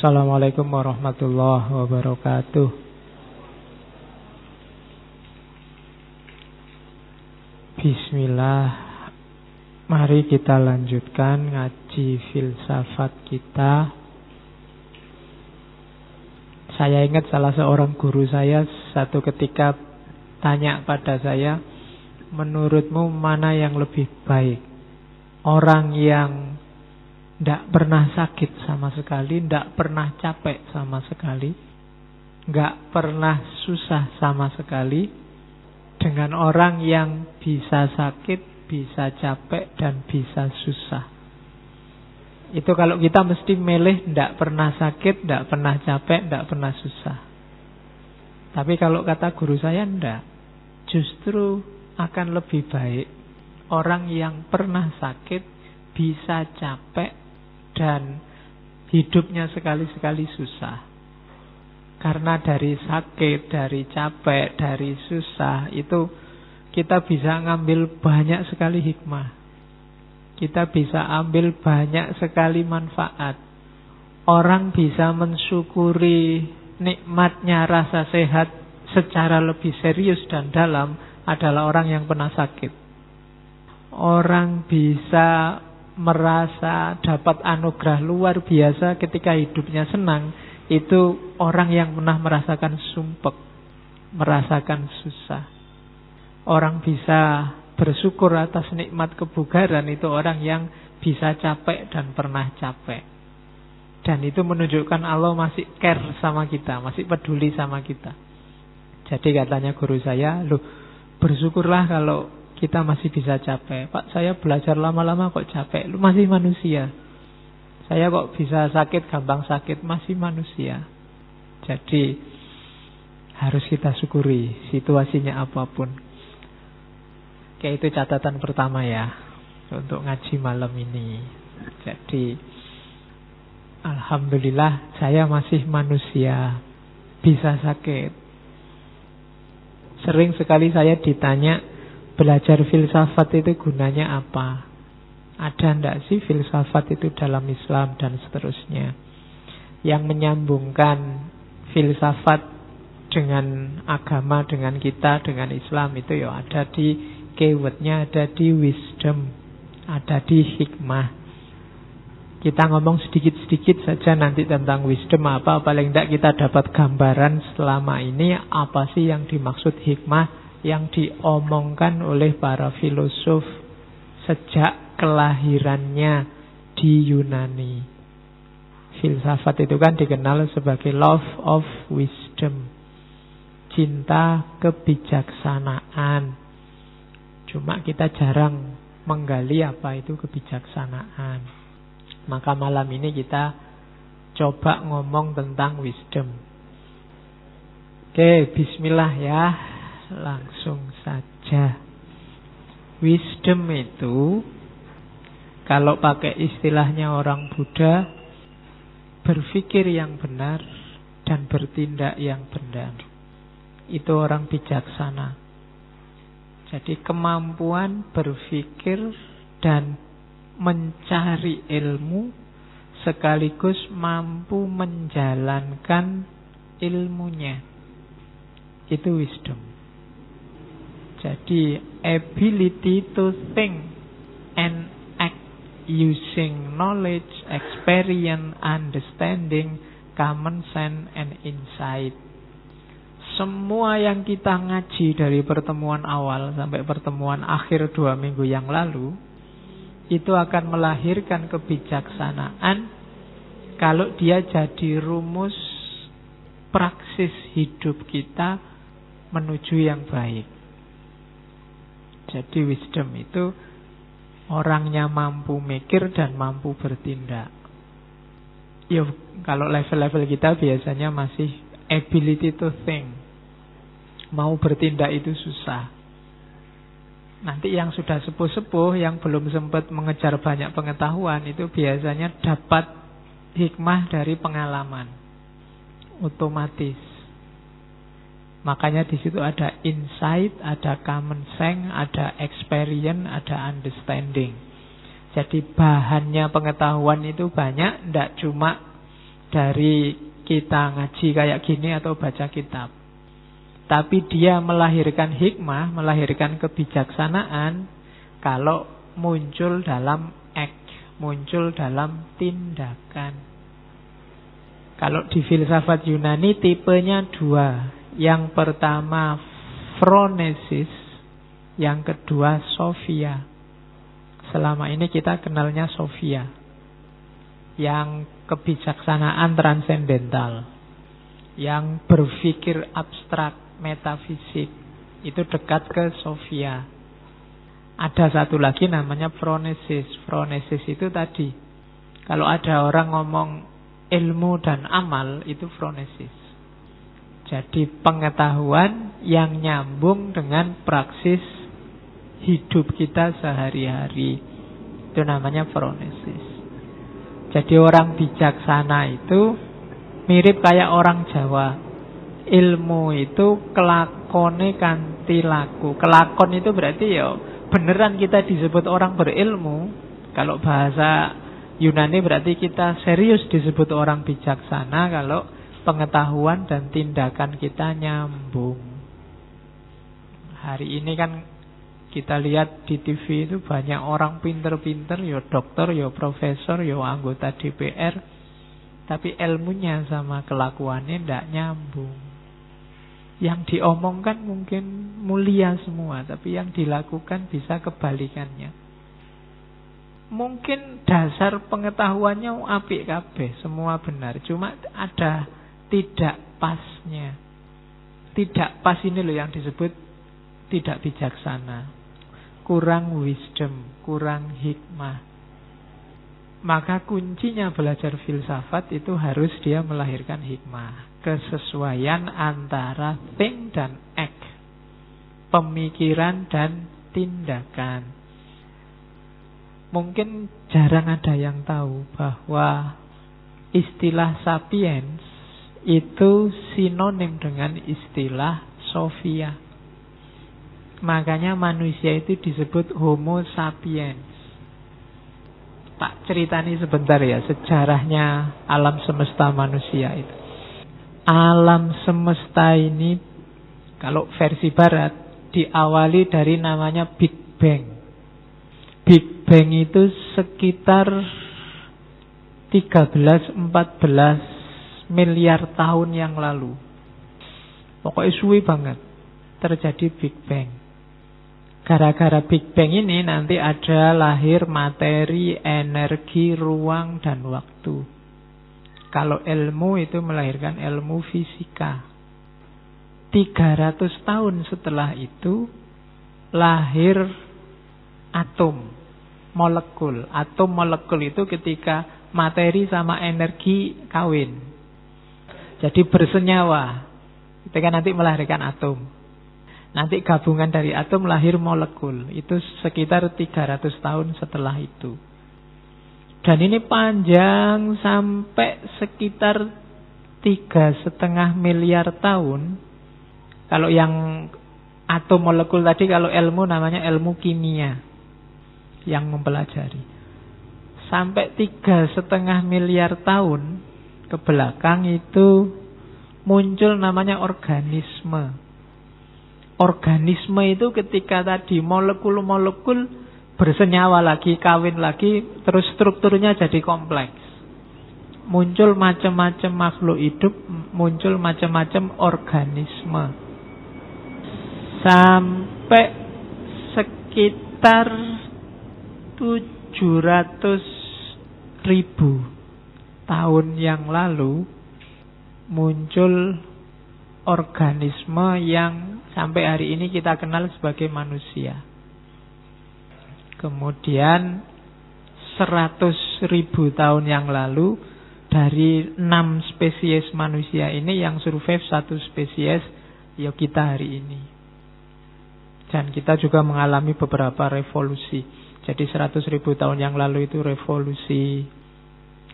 Assalamualaikum warahmatullahi wabarakatuh. Bismillah. Mari kita lanjutkan ngaji filsafat kita. Saya ingat salah seorang guru saya satu ketika tanya pada saya, menurutmu mana yang lebih baik? Orang yang tidak pernah sakit sama sekali, tidak pernah capek sama sekali, tidak pernah susah sama sekali, dengan orang yang bisa sakit, bisa capek, dan bisa susah. Itu kalau kita mesti milih tidak pernah sakit, tidak pernah capek, tidak pernah susah. Tapi kalau kata guru saya tidak, justru akan lebih baik orang yang pernah sakit, bisa capek, dan hidupnya sekali-sekali susah. Karena dari sakit, dari capek, dari susah, itu kita bisa ngambil banyak sekali hikmah. Kita bisa ambil banyak sekali manfaat. Orang bisa mensyukuri nikmatnya rasa sehat secara lebih serius dan dalam adalah orang yang pernah sakit. Orang bisa merasa dapat anugerah luar biasa ketika hidupnya senang, itu orang yang pernah merasakan sumpek, merasakan susah. Orang bisa bersyukur atas nikmat kebugaran, itu orang yang bisa capek dan pernah capek. Dan itu menunjukkan Allah masih care sama kita, masih peduli sama kita. Jadi katanya guru saya, loh, bersyukurlah kalau kita masih bisa capek. Pak, saya belajar lama-lama kok capek. Lu masih manusia. Saya kok bisa sakit, gampang sakit, masih manusia. Jadi harus kita syukuri situasinya apapun. Oke, itu catatan pertama ya untuk ngaji malam ini. Jadi alhamdulillah saya masih manusia, bisa sakit. Sering sekali saya ditanya, belajar filsafat itu gunanya apa? Ada ndak sih filsafat itu dalam Islam dan seterusnya? Yang menyambungkan filsafat dengan agama, dengan kita, dengan Islam itu ya ada di keywordnya, ada di wisdom, ada di hikmah. Kita ngomong sedikit-sedikit saja nanti tentang wisdom apa, paling tidak kita dapat gambaran selama ini apa sih yang dimaksud hikmah yang diomongkan oleh para filosof sejak kelahirannya di Yunani. Filsafat itu kan dikenal sebagai love of wisdom, cinta kebijaksanaan. Cuma kita jarang menggali apa itu kebijaksanaan. Maka malam ini kita coba ngomong tentang wisdom. Oke, bismillah ya. Langsung saja. Wisdom itu, kalau pakai istilahnya orang Buddha, berpikir yang benar dan bertindak yang benar. Itu orang bijaksana. Jadi kemampuan berpikir dan mencari ilmu sekaligus mampu menjalankan ilmunya. Itu wisdom. Jadi ability to think and act using knowledge, experience, understanding, common sense and insight. Semua yang kita ngaji dari pertemuan awal sampai pertemuan akhir 2 minggu yang lalu, itu akan melahirkan kebijaksanaan kalau dia jadi rumus praksis hidup kita menuju yang baik. Jadi wisdom itu orangnya mampu mikir dan mampu bertindak. Ya, kalau level-level kita biasanya masih ability to think. Mau bertindak itu susah. Nanti yang sudah sepuh-sepuh, yang belum sempat mengejar banyak pengetahuan, itu biasanya dapat hikmah dari pengalaman. Otomatis. Makanya di situ ada insight, ada common sense, ada experience, ada understanding. Jadi bahannya pengetahuan itu banyak, tidak cuma dari kita ngaji kayak gini atau baca kitab. Tapi dia melahirkan hikmah, melahirkan kebijaksanaan kalau muncul dalam act, muncul dalam tindakan. Kalau di filsafat Yunani tipenya dua. Yang pertama phronesis, yang kedua sophia. Selama ini kita kenalnya sophia, yang kebijaksanaan transendental, yang berpikir abstrak, metafisik, itu dekat ke sophia. Ada satu lagi namanya phronesis. Phronesis itu tadi, kalau ada orang ngomong ilmu dan amal, itu phronesis. Jadi pengetahuan yang nyambung dengan praksis hidup kita sehari-hari, itu namanya phronesis. Jadi orang bijaksana itu mirip kayak orang Jawa. Ilmu itu kelakone kanthi laku. Kelakon itu berarti ya beneran kita disebut orang berilmu. Kalau bahasa Yunani berarti kita serius disebut orang bijaksana kalau pengetahuan dan tindakan kita nyambung. Hari ini kan kita lihat di TV itu banyak orang pinter-pinter, ya dokter, ya profesor, ya anggota DPR, tapi ilmunya sama kelakuannya tidak nyambung. Yang diomongkan mungkin mulia semua, tapi yang dilakukan bisa kebalikannya. Mungkin dasar pengetahuannya apik kabeh, semua benar, cuma ada tidak pasnya. Tidak pas ini loh yang disebut tidak bijaksana. Kurang wisdom, kurang hikmah. Maka kuncinya belajar filsafat itu harus dia melahirkan hikmah. Kesesuaian antara think dan act, pemikiran dan tindakan. Mungkin jarang ada yang tahu bahwa istilah sapiens itu sinonim dengan istilah sophia. Makanya manusia itu disebut homo sapiens. Tak ceritani sebentar ya sejarahnya alam semesta manusia itu. Alam semesta ini kalau versi barat diawali dari namanya Big Bang. Big Bang itu sekitar 13-14 miliar tahun yang lalu. Pokoknya suwi banget terjadi Big Bang. Gara-gara Big Bang ini nanti ada lahir materi, energi, ruang, dan waktu. Kalau ilmu itu melahirkan ilmu fisika. 300 tahun setelah itu lahir atom, molekul. Atom molekul itu ketika materi sama energi kawin. Jadi bersenyawa. Itu kan nanti melahirkan atom. Nanti gabungan dari atom lahir molekul. Itu sekitar 300 tahun setelah itu. Dan ini panjang sampai sekitar 3,5 miliar tahun. Kalau yang atom molekul tadi, kalau ilmu namanya ilmu kimia yang mempelajari. Sampai 3,5 miliar tahun ke belakang itu muncul namanya organisme. Organisme itu ketika tadi molekul-molekul bersenyawa lagi, kawin lagi, terus strukturnya jadi kompleks. Muncul macam-macam makhluk hidup, muncul macam-macam organisme. Sampai sekitar 700.000 tahun yang lalu muncul organisme yang sampai hari ini kita kenal sebagai manusia. Kemudian 100.000 tahun yang lalu dari 6 spesies manusia ini yang survive 1 spesies ya kita hari ini. Dan kita juga mengalami beberapa revolusi. Jadi 100.000 tahun yang lalu itu revolusi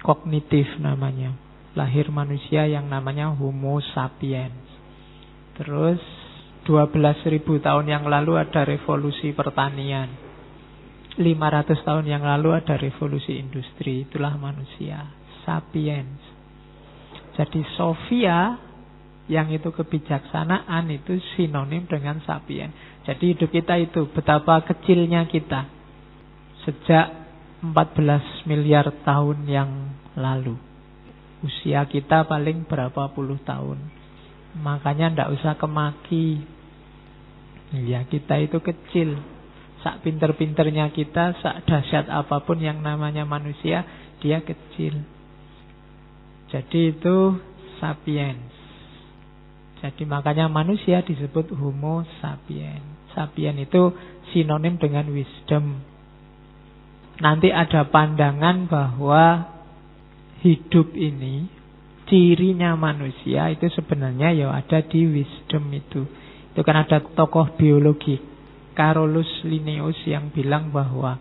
kognitif namanya. Lahir manusia yang namanya Homo sapiens. Terus 12.000 tahun yang lalu ada revolusi pertanian. 500 tahun yang lalu ada revolusi industri. Itulah manusia, sapiens. Jadi Sophia yang itu kebijaksanaan itu sinonim dengan sapien. Jadi hidup kita itu betapa kecilnya kita sejak 14 miliar tahun yang lalu. Usia kita paling berapa puluh tahun. Makanya ndak usah kemaki. Ya, kita itu kecil. Sak pinter-pinternya kita, sak dahsyat apapun yang namanya manusia, dia kecil. Jadi itu sapiens. Jadi makanya manusia disebut Homo sapiens. Sapien itu sinonim dengan wisdom. Nanti ada pandangan bahwa hidup ini, cirinya manusia itu sebenarnya ya ada di wisdom itu. Itu kan ada tokoh biologi Carolus Linnaeus yang bilang bahwa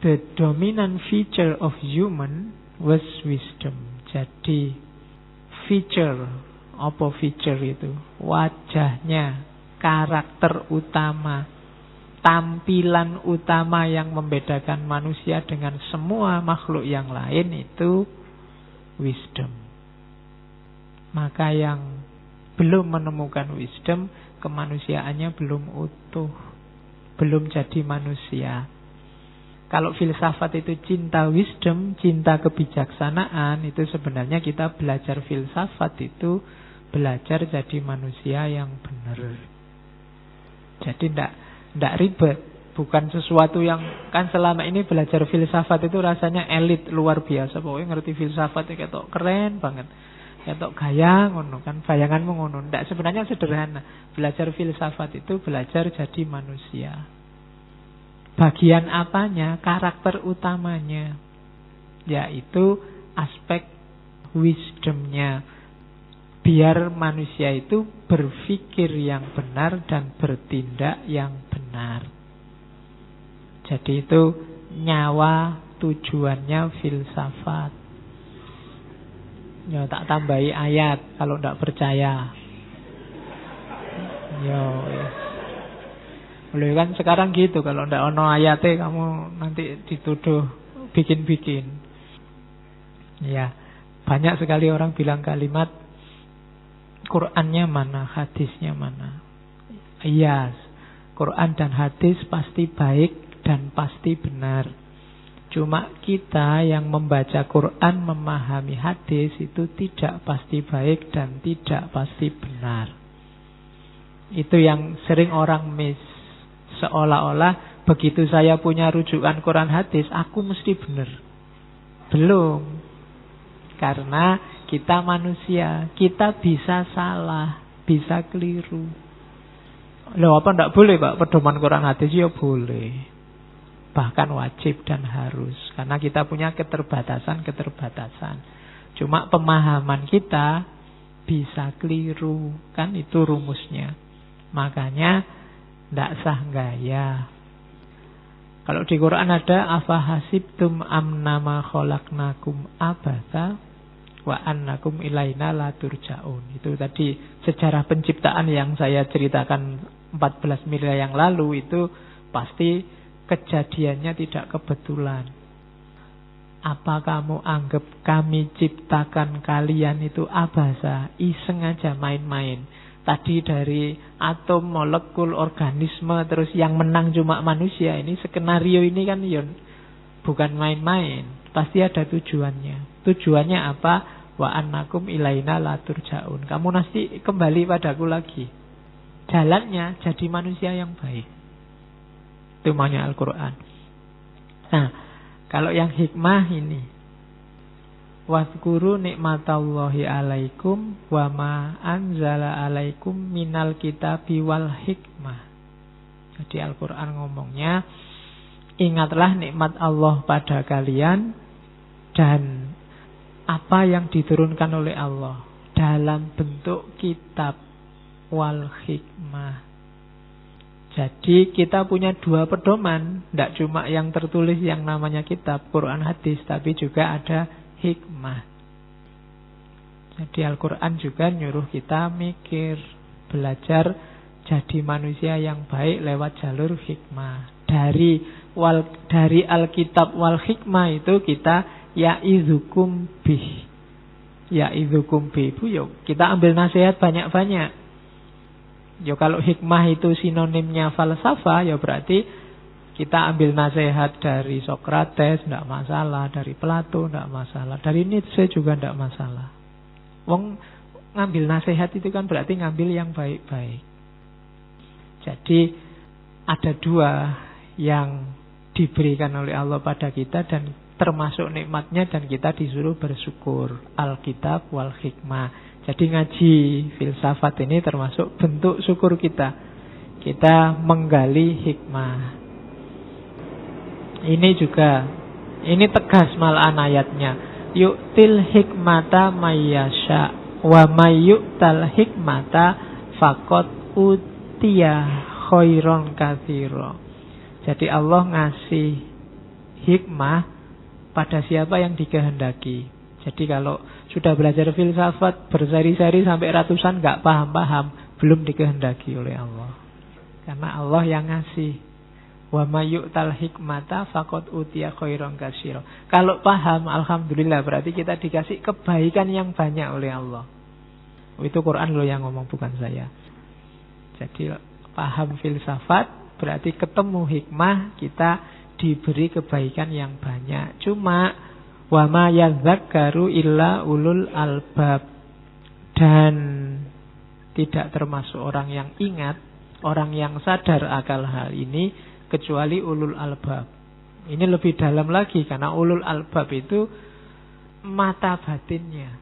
the dominant feature of human was wisdom. Jadi feature, apa feature itu? Wajahnya, karakter utama, tampilan utama yang membedakan manusia dengan semua makhluk yang lain itu wisdom. Maka yang belum menemukan wisdom, kemanusiaannya belum utuh, belum jadi manusia. Kalau filsafat itu cinta wisdom, cinta kebijaksanaan, itu sebenarnya kita belajar filsafat itu belajar jadi manusia yang benar. Jadi tidak ribet. Bukan sesuatu yang, kan selama ini belajar filsafat itu rasanya elit luar biasa. Pokoknya ngerti filsafat itu kayak keren banget. Kayak gaya ngono kan, bayanganmu ngono. Tidak, sebenarnya sederhana. Belajar filsafat itu belajar jadi manusia. Bagian apanya? Karakter utamanya, yaitu aspek wisdomnya. Biar manusia itu berpikir yang benar dan bertindak yang benar. Jadi itu nyawa tujuannya filsafat. Ya tak tambahi ayat kalau tidak percaya. Yo, yes. Boleh kan sekarang gitu, kalau tidak ono ayatnya kamu nanti dituduh bikin-bikin. Ya, banyak sekali orang bilang kalimat Qurannya mana, hadisnya mana. Iya, Quran dan hadis pasti baik dan pasti benar. Cuma kita yang membaca Quran, memahami hadis itu tidak pasti baik dan tidak pasti benar. Itu yang sering orang miss. Seolah-olah begitu saya punya rujukan Quran hadis, aku mesti benar. Belum. Karena kita manusia, kita bisa salah, bisa keliru. Loh, apa enggak boleh Pak pedoman Quran hadis? Ya boleh. Bahkan wajib dan harus. Karena kita punya keterbatasan. Cuma pemahaman kita bisa keliru. Kan itu rumusnya. Makanya tidak sah gaya. Kalau di Quran ada afahasibtum amnama khalaqnakum abatha wa annakum ilaina la turja'un. Itu tadi sejarah penciptaan yang saya ceritakan 14 miliar yang lalu, itu pasti kejadiannya tidak kebetulan. Apa kamu anggap kami ciptakan kalian itu abasa, iseng aja, main-main? Tadi dari atom, molekul, organisme, terus yang menang cuma manusia. Ini skenario ini kan bukan main-main. Pasti ada tujuannya. Tujuannya apa? Wa annakum ilaina la turja'un. Kamu nanti kembali padaku lagi. Jalannya jadi manusia yang baik. Itu maunya Al-Quran. Nah, kalau yang hikmah ini, wadhkuru nikmatallahi alaikum wa ma anzala alaikum minal kitabi wal hikmah. Jadi Al-Quran ngomongnya, ingatlah nikmat Allah pada kalian dan apa yang diturunkan oleh Allah dalam bentuk kitab wal hikmah. Jadi kita punya dua pedoman, tidak cuma yang tertulis yang namanya kitab Quran hadis, tapi juga ada hikmah. Jadi Al-Quran juga nyuruh kita mikir, belajar jadi manusia yang baik lewat jalur hikmah. Dari Alkitab wal hikmah itu kita ya'idzukum bih. ya'idzukum bihi, yo kita ambil nasihat banyak-banyak. Yo kalau hikmah itu sinonimnya falsafah, ya berarti kita ambil nasihat dari Sokrates tidak masalah, dari Plato tidak masalah, dari Nietzsche juga tidak masalah. Wong ngambil nasihat itu kan berarti ngambil yang baik-baik. Jadi ada dua yang diberikan oleh Allah pada kita dan termasuk nikmatnya, dan kita disuruh bersyukur. Alkitab wal hikmah. Jadi ngaji filsafat ini termasuk bentuk syukur kita. Kita menggali hikmah. Ini tegas malahan ayatnya. Yu'til hikmata mayyasha wa mayyu'tal hikmata faqad utiya khairon katsira. Jadi Allah ngasih hikmah pada siapa yang dikehendaki. Jadi kalau sudah belajar filsafat berseri-seri sampai ratusan nggak paham-paham, belum dikehendaki oleh Allah. Karena Allah yang ngasih. Wa mayyu'tal hikmata faqad utiya khairon katsira. Kalau paham, alhamdulillah, berarti kita dikasih kebaikan yang banyak oleh Allah. Itu Quran loh yang ngomong, bukan saya. Jadi paham filsafat berarti ketemu hikmah, kita diberi kebaikan yang banyak. Cuma wa ma yadzakkaru illa ulul albab, dan tidak termasuk orang yang ingat, orang yang sadar akal hal ini, kecuali ulul albab. Ini lebih dalam lagi, karena ulul albab itu mata batinnya.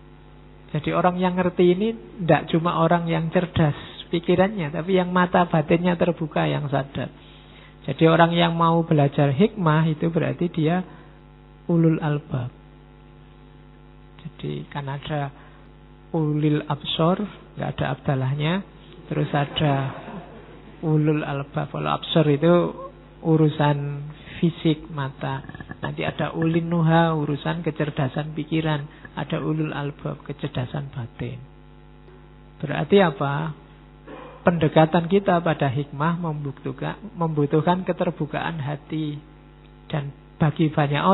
Jadi orang yang ngerti ini tidak cuma orang yang cerdas pikirannya, tapi yang mata batinnya terbuka, yang sadar. Jadi orang yang mau belajar hikmah itu berarti dia ulul albab. Jadi kan ada ulil absor, nggak ada abdalahnya. Terus ada ulul albab. Kalau absor itu urusan fisik mata. Nanti ada ulin nuha, urusan kecerdasan pikiran. Ada ulul albab, kecerdasan batin. Berarti apa? Pendekatan kita pada hikmah membutuhkan keterbukaan hati. Dan bagi banyak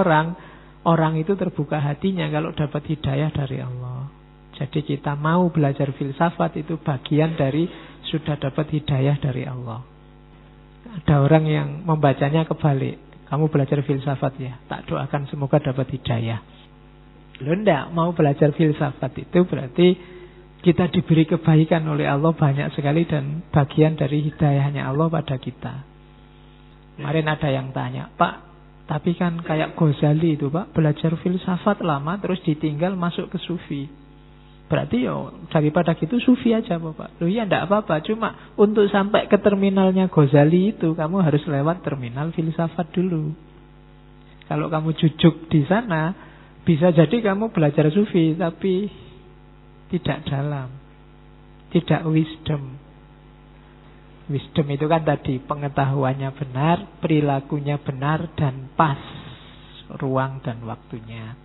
orang itu terbuka hatinya kalau dapat hidayah dari Allah. Jadi kita mau belajar filsafat itu bagian dari sudah dapat hidayah dari Allah. Ada orang yang membacanya kebalik. Kamu belajar filsafat ya, tak doakan semoga dapat hidayah. Lo ndak mau belajar filsafat itu berarti kita diberi kebaikan oleh Allah banyak sekali, dan bagian dari hidayahnya Allah pada kita. Kemarin ada yang tanya, Pak, tapi kan kayak Ghazali itu Pak, belajar filsafat lama terus ditinggal masuk ke sufi. Berarti daripada gitu sufi aja Bapak. Loh iya enggak apa-apa, cuma untuk sampai ke terminalnya Ghazali itu kamu harus lewat terminal filsafat dulu. Kalau kamu jujuk di sana, bisa jadi kamu belajar sufi tapi tidak dalam, tidak wisdom. Wisdom itu kan tadi pengetahuannya benar, perilakunya benar, dan pas ruang dan waktunya.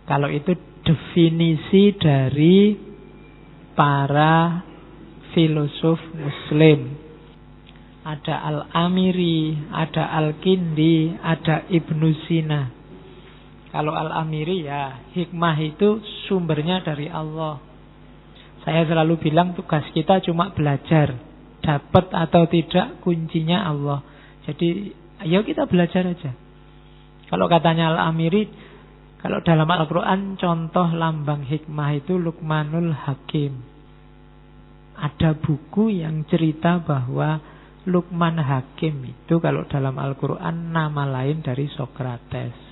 Kalau itu definisi dari para filosof Muslim. Ada Al-Amiri, ada Al-Kindi, ada Ibnu Sina. Kalau Al-Amiri ya hikmah itu sumbernya dari Allah. Saya selalu bilang tugas kita cuma belajar. Dapat atau tidak kuncinya Allah. Jadi ayo kita belajar aja. Kalau katanya Al-Amiri, kalau dalam Al-Quran contoh lambang hikmah itu Luqmanul Hakim. Ada buku yang cerita bahwa Luqman Hakim itu kalau dalam Al-Quran nama lain dari Sokrates.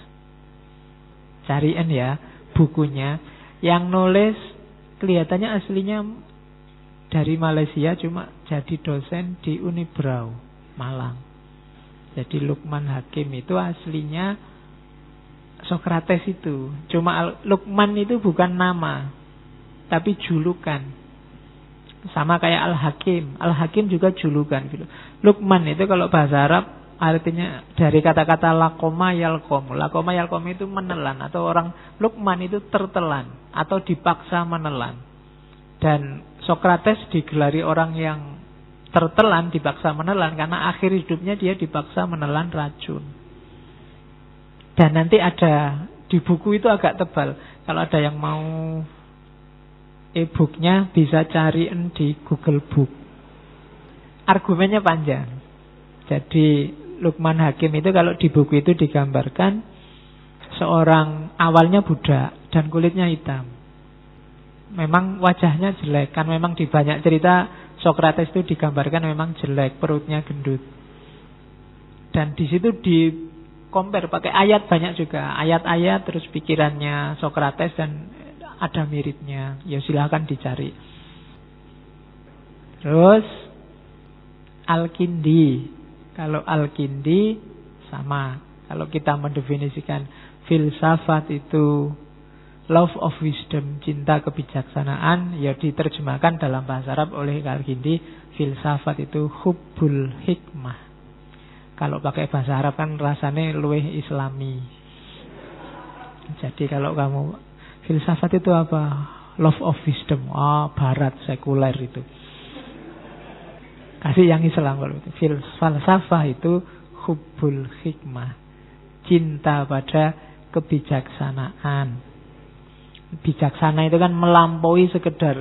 Cariin ya bukunya. Yang nulis kelihatannya aslinya dari Malaysia, cuma jadi dosen di Unibrau Malang. Jadi Luqman Hakim itu aslinya Sokrates itu. Cuma Luqman itu bukan nama, tapi julukan. Sama kayak Al-Hakim. Al-Hakim juga julukan. Luqman itu kalau bahasa Arab artinya dari kata-kata lakoma yalkom. Lakoma yalkom itu menelan, atau orang Luqman itu tertelan atau dipaksa menelan. Dan Sokrates digelari orang yang tertelan, dipaksa menelan, karena akhir hidupnya dia dipaksa menelan racun. Dan nanti ada di buku itu agak tebal. Kalau ada yang mau e-booknya bisa cariin di Google Book. Argumennya panjang. Jadi Luqman Hakim itu kalau di buku itu digambarkan seorang awalnya budak dan kulitnya hitam. Memang wajahnya jelek. Kan memang di banyak cerita Sokrates itu digambarkan memang jelek, perutnya gendut. Dan di situ di compare pakai ayat banyak juga. Ayat-ayat terus pikirannya Sokrates dan ada miripnya. Ya silahkan dicari. Terus Al-Kindi. Kalau Al-Kindi sama. Kalau kita mendefinisikan filsafat itu love of wisdom, cinta kebijaksanaan, ya diterjemahkan dalam bahasa Arab oleh Al-Kindi, filsafat itu hubbul hikmah. Kalau pakai bahasa Arab kan rasanya luwih islami. Jadi kalau kamu filsafat itu apa? Love of wisdom. Barat sekuler itu. Kasih yang Islam kalau itu. Falsafah itu hubbul hikmah, cinta pada kebijaksanaan. Bijaksana itu kan melampaui sekedar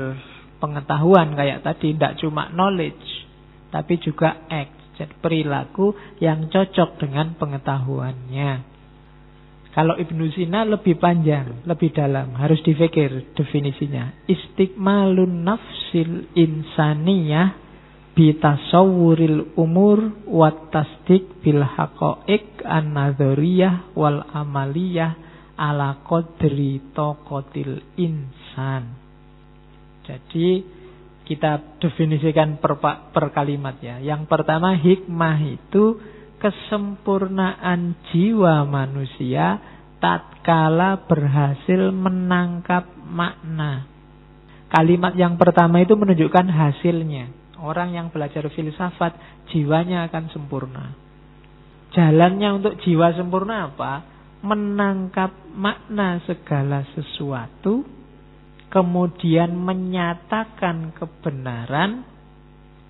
pengetahuan kayak tadi, tidak cuma knowledge, tapi juga act, jadi perilaku yang cocok dengan pengetahuannya. Kalau Ibnu Sina lebih panjang, lebih dalam, harus dipikir definisinya. Istiqmalun nafsil insaniyah bitasawwuril umur wat tasdik bil haqaiq an-nadhariyah wal amaliyah ala qadri taqatil insan. Jadi kita definisikan per kalimat ya. Yang pertama, hikmah itu kesempurnaan jiwa manusia tatkala berhasil menangkap makna. Kalimat yang pertama itu menunjukkan hasilnya. Orang yang belajar filsafat jiwanya akan sempurna. Jalannya untuk jiwa sempurna apa? Menangkap makna segala sesuatu, kemudian menyatakan kebenaran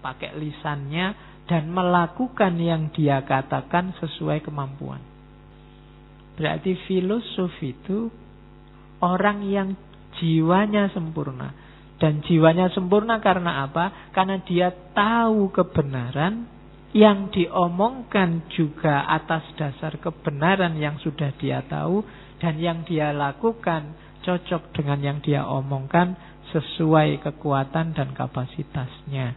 pakai lisannya dan melakukan yang dia katakan sesuai kemampuan. Berarti filosof itu orang yang jiwanya sempurna. Dan jiwanya sempurna karena apa? Karena dia tahu kebenaran, yang diomongkan juga atas dasar kebenaran yang sudah dia tahu, dan yang dia lakukan cocok dengan yang dia omongkan sesuai kekuatan dan kapasitasnya.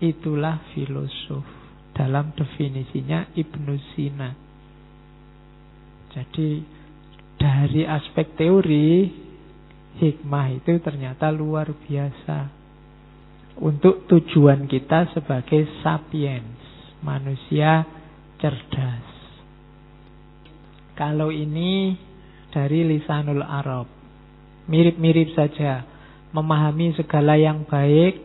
Itulah filosof dalam definisinya Ibnu Sina. Jadi dari aspek teori, hikmah itu ternyata luar biasa untuk tujuan kita sebagai sapiens, manusia cerdas. Kalau ini dari Lisanul Arab, mirip-mirip saja, memahami segala yang baik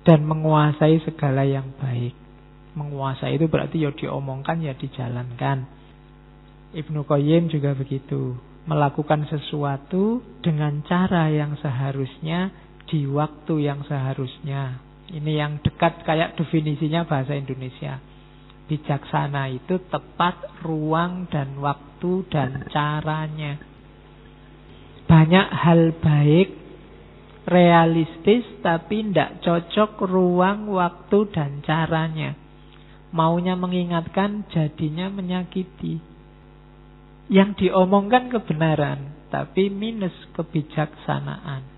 dan menguasai segala yang baik. Menguasai itu berarti ya diomongkan, ya dijalankan. Ibnu Qayyim juga begitu, melakukan sesuatu dengan cara yang seharusnya, di waktu yang seharusnya. Ini yang dekat kayak definisinya bahasa Indonesia. Bijaksana itu tepat ruang dan waktu dan caranya. Banyak hal baik, realistis, tapi tidak cocok ruang, waktu dan caranya. Maunya mengingatkan, jadinya menyakiti. Yang diomongkan kebenaran, tapi minus kebijaksanaan.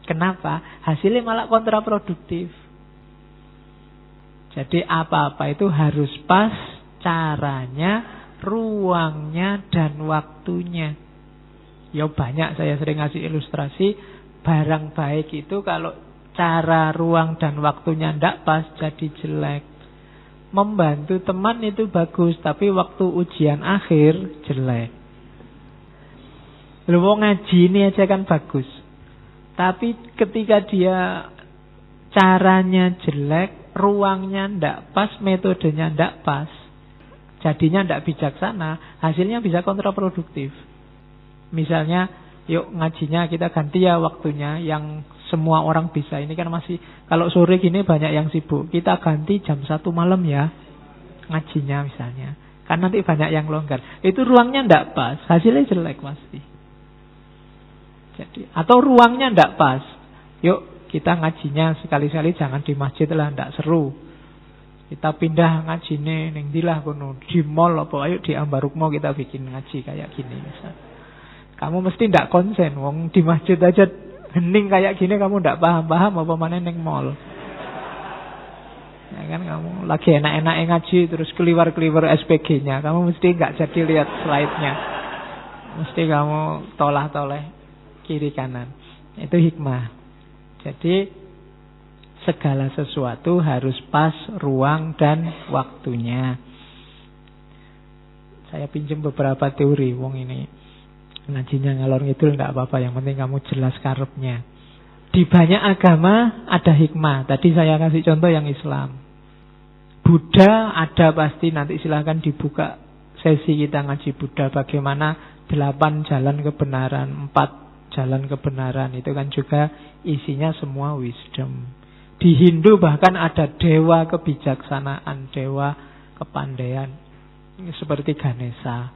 Kenapa? Hasilnya malah kontraproduktif. Jadi apa-apa itu harus pas caranya, ruangnya, dan waktunya. Ya banyak, saya sering ngasih ilustrasi. Barang baik itu kalau cara, ruang, dan waktunya tidak pas, jadi jelek. Membantu teman itu bagus, tapi waktu ujian akhir jelek. Lu mau ngaji ini aja kan bagus, tapi ketika dia caranya jelek, ruangnya ndak pas, metodenya ndak pas, jadinya ndak bijaksana, hasilnya bisa kontraproduktif. Misalnya, yuk ngajinya kita ganti ya waktunya yang semua orang bisa. Ini kan masih, kalau sore gini banyak yang sibuk, kita ganti jam 1 malam ya ngajinya misalnya. Kan nanti banyak yang longgar. Itu ruangnya ndak pas, hasilnya jelek pasti. Jadi, atau ruangnya ndak pas. Yuk kita ngajinya sekali-sekali jangan di masjid lah, ndak seru. Kita pindah ngajine ning ndilah kono, di mall apa ayo di Ambarukmo kita bikin ngaji kayak gini misal. Kamu mesti ndak konsen, wong di masjid aja hening kayak gini kamu ndak paham-paham apa maneh ning mall. Ya kan kamu lagi enak-enak ngaji terus keliwar-keliwar SPG-nya, kamu mesti nggak jadi lihat slide-nya. Mesti kamu tolah-toleh kiri kanan. Itu hikmah. Jadi segala sesuatu harus pas ruang dan waktunya. Saya pinjam beberapa teori wong ini. Ngajinya ngalor ngidul enggak apa-apa, yang penting kamu jelas karepnya. Di banyak agama ada hikmah. Tadi saya kasih contoh yang Islam. Buddha ada pasti, nanti silahkan dibuka sesi kita ngaji Buddha. Bagaimana 8 jalan kebenaran, 4 jalan kebenaran. Itu kan juga isinya semua wisdom. Di Hindu bahkan ada dewa kebijaksanaan, dewa kepandaian. Seperti Ganesha.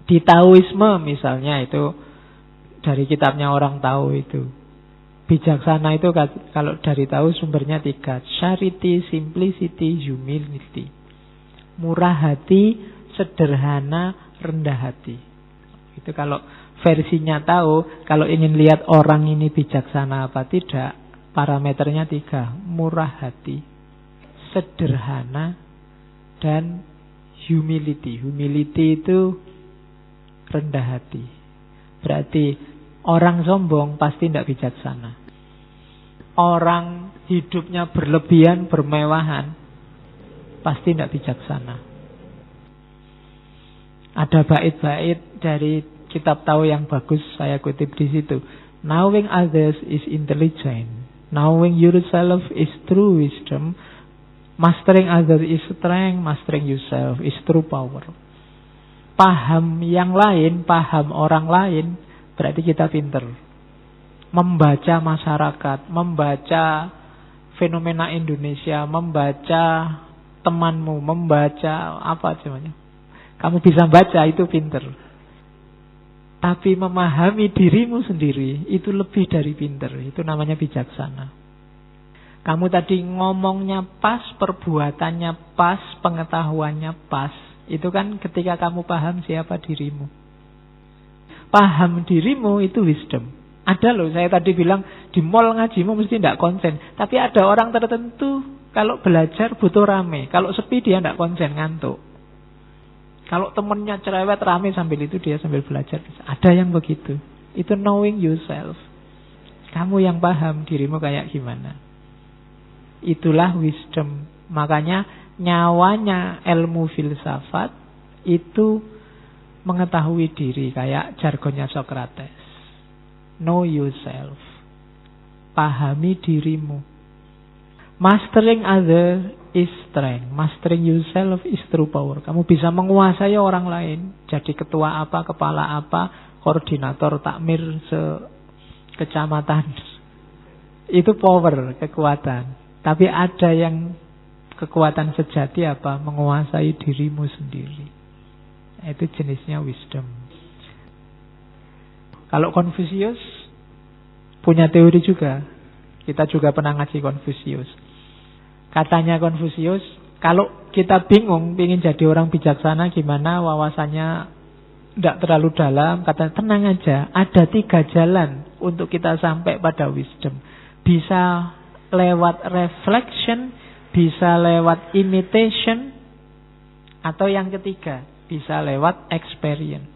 Di Taoisme misalnya itu dari kitabnya orang Tao itu. Bijaksana itu kalau dari Tao sumbernya 3. Charity, simplicity, humility. Murah hati, sederhana, rendah hati. Itu kalau versinya Tao, kalau ingin lihat orang ini bijaksana apa tidak, parameternya 3. Murah hati, sederhana, dan humility. Humility itu rendah hati. Berarti orang sombong pasti tidak bijaksana. Orang hidupnya berlebihan, bermewahan, pasti tidak bijaksana. Ada bait-bait dari kitab Tao yang bagus, saya kutip di situ. Knowing others is intelligent. Knowing yourself is true wisdom. Mastering others is strength. Mastering yourself is true power. Paham yang lain, paham orang lain, berarti kita pinter. Membaca masyarakat, membaca fenomena Indonesia, membaca temanmu, membaca apa namanya. Kamu bisa baca, itu pinter. Tapi memahami dirimu sendiri, itu lebih dari pinter. Itu namanya bijaksana. Kamu tadi ngomongnya pas, perbuatannya pas, pengetahuannya pas. Itu kan ketika kamu paham siapa dirimu. Paham dirimu itu wisdom. Ada loh, saya tadi bilang di mall ngajimu mesti tidak konsen. Tapi ada orang tertentu kalau belajar butuh rame. Kalau sepi dia tidak konsen, ngantuk. Kalau temennya cerewet rame sambil itu dia sambil belajar. Ada yang begitu. Itu knowing yourself. Kamu yang paham dirimu kayak gimana. Itulah wisdom. Makanya nyawanya ilmu filsafat itu mengetahui diri, kayak jargonnya Socrates. Know yourself. Pahami dirimu. Mastering other is strength. Mastering yourself is true power. Kamu bisa menguasai orang lain. Jadi ketua apa, kepala apa, koordinator takmir sekecamatan. Itu power, kekuatan. Tapi ada yang kekuatan sejati apa? Menguasai dirimu sendiri. Itu jenisnya wisdom. Kalau Confucius punya teori juga. Kita juga pernah ngaji Confucius. Katanya Confucius, kalau kita bingung ingin jadi orang bijaksana gimana, wawasannya tidak terlalu dalam, katanya tenang aja, ada 3 jalan untuk kita sampai pada wisdom. Bisa lewat reflection, bisa lewat imitation, atau yang ketiga, bisa lewat experience.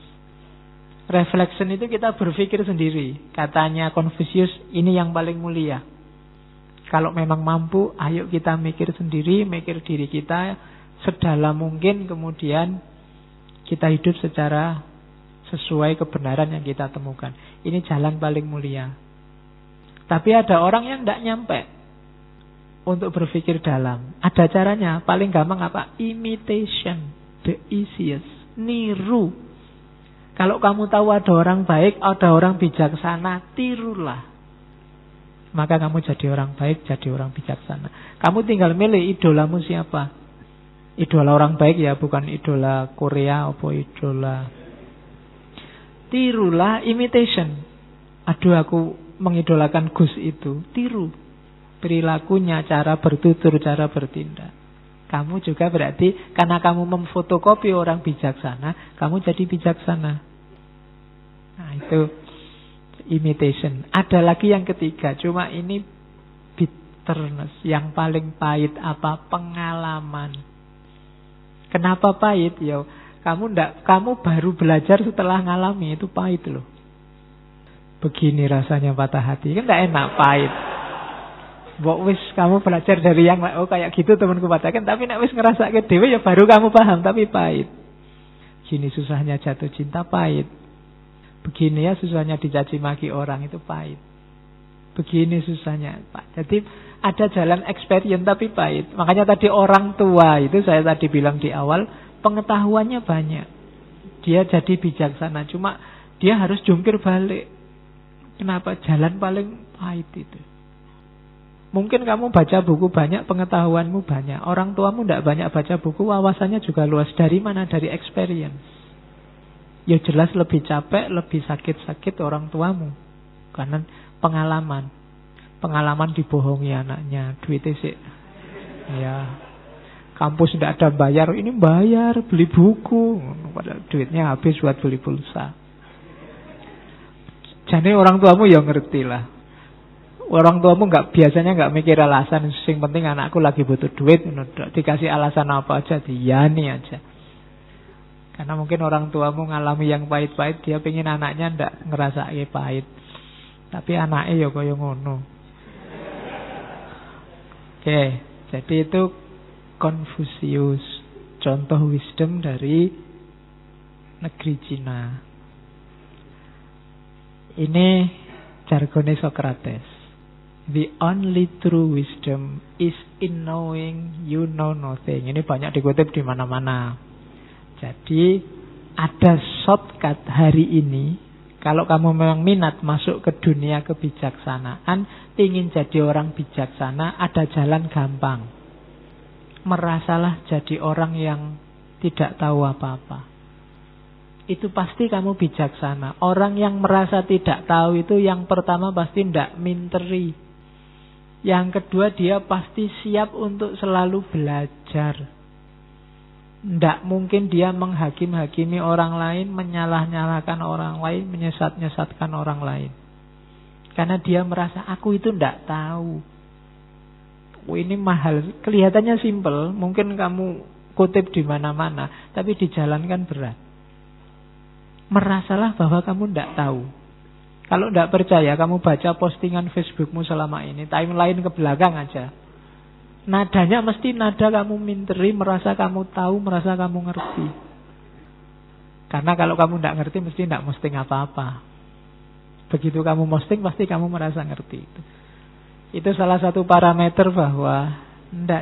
Reflection itu kita berpikir sendiri. Katanya Confucius, ini yang paling mulia. Kalau memang mampu, ayo kita mikir sendiri, mikir diri kita sedalam mungkin, kemudian kita hidup secara sesuai kebenaran yang kita temukan. Ini jalan paling mulia. Tapi ada orang yang tidak nyampe untuk berpikir dalam. Ada caranya, paling gampang apa? Imitation, the easiest. Niru. Kalau kamu tahu ada orang baik, ada orang bijaksana, tirulah. Maka kamu jadi orang baik, jadi orang bijaksana. Kamu tinggal milih idolamu siapa. Idola orang baik ya, bukan idola Korea atau idola. Tirulah, imitation. aduh aku mengidolakan Gus itu. Tiru perilakunya, cara bertutur, cara bertindak. Kamu juga berarti karena kamu memfotokopi orang bijaksana, kamu jadi bijaksana. Nah itu imitation. Ada lagi yang ketiga, cuma ini bitterness. Yang paling pahit apa? Pengalaman. Kenapa pahit? Ya, kamu baru belajar setelah ngalami, itu pahit loh. Begini rasanya patah hati, kan tidak enak, pahit. Mbok wis kamu belajar dari yang oh kayak gitu temanku katakan, tapi nek wis ngerasake dhewe ya baru kamu paham, tapi pahit. Gini susahnya jatuh cinta, pahit. Begini ya susahnya dicaci maki orang, itu pahit. Begini susahnya, Pak. Jadi ada jalan experience tapi pahit. Makanya tadi orang tua itu saya tadi bilang di awal, pengetahuannya banyak. Dia jadi bijaksana, cuma dia harus jungkir balik. Kenapa? Jalan paling pahit itu. Mungkin kamu baca buku banyak, pengetahuanmu banyak. Orang tuamu tidak banyak baca buku, wawasannya juga luas. Dari mana? Dari experience. Ya jelas lebih capek, lebih sakit-sakit orang tuamu. Karena pengalaman. Pengalaman dibohongi anaknya. Duitnya sih. Ya. Kampus tidak ada bayar. Ini bayar, beli buku. Padahal duitnya habis buat beli pulsa. Jadi orang tuamu ya ngerti lah. Orang tuamu biasanya nggak mikir alasan. Yang penting anakku lagi butuh duit, dikasih alasan apa aja, diyani aja. Karena mungkin orang tuamu ngalami yang pahit-pahit, dia pengen anaknya ndak ngerasa pahit. Tapi anaknya ya kaya ngono. Oke, jadi itu Confucius, contoh wisdom dari negeri Cina. Ini jargonnya Socrates. The only true wisdom is in knowing you know nothing. Ini banyak dikutip di mana-mana. Jadi ada shortcut hari ini. Kalau kamu memang minat masuk ke dunia kebijaksanaan, ingin jadi orang bijaksana, ada jalan gampang. Merasalah jadi orang yang tidak tahu apa-apa. Itu pasti kamu bijaksana. Orang yang merasa tidak tahu itu yang pertama pasti tidak minteri. Yang kedua dia pasti siap untuk selalu belajar. Tidak mungkin dia menghakimi orang lain, menyalah-nyalahkan orang lain, menyesat-nyesatkan orang lain. Karena dia merasa aku itu tidak tahu. Ini mahal. Kelihatannya simpel, mungkin kamu kutip di mana-mana, tapi dijalankan berat. Merasalah bahwa kamu tidak tahu. Kalau tidak percaya, kamu baca postingan Facebookmu selama ini, timeline ke belakang aja. Nadanya mesti nada kamu minteri, merasa kamu tahu, merasa kamu ngerti. Karena kalau kamu tidak ngerti, mesti tidak posting apa-apa. Begitu kamu posting, pasti kamu merasa ngerti. Itu salah satu parameter bahwa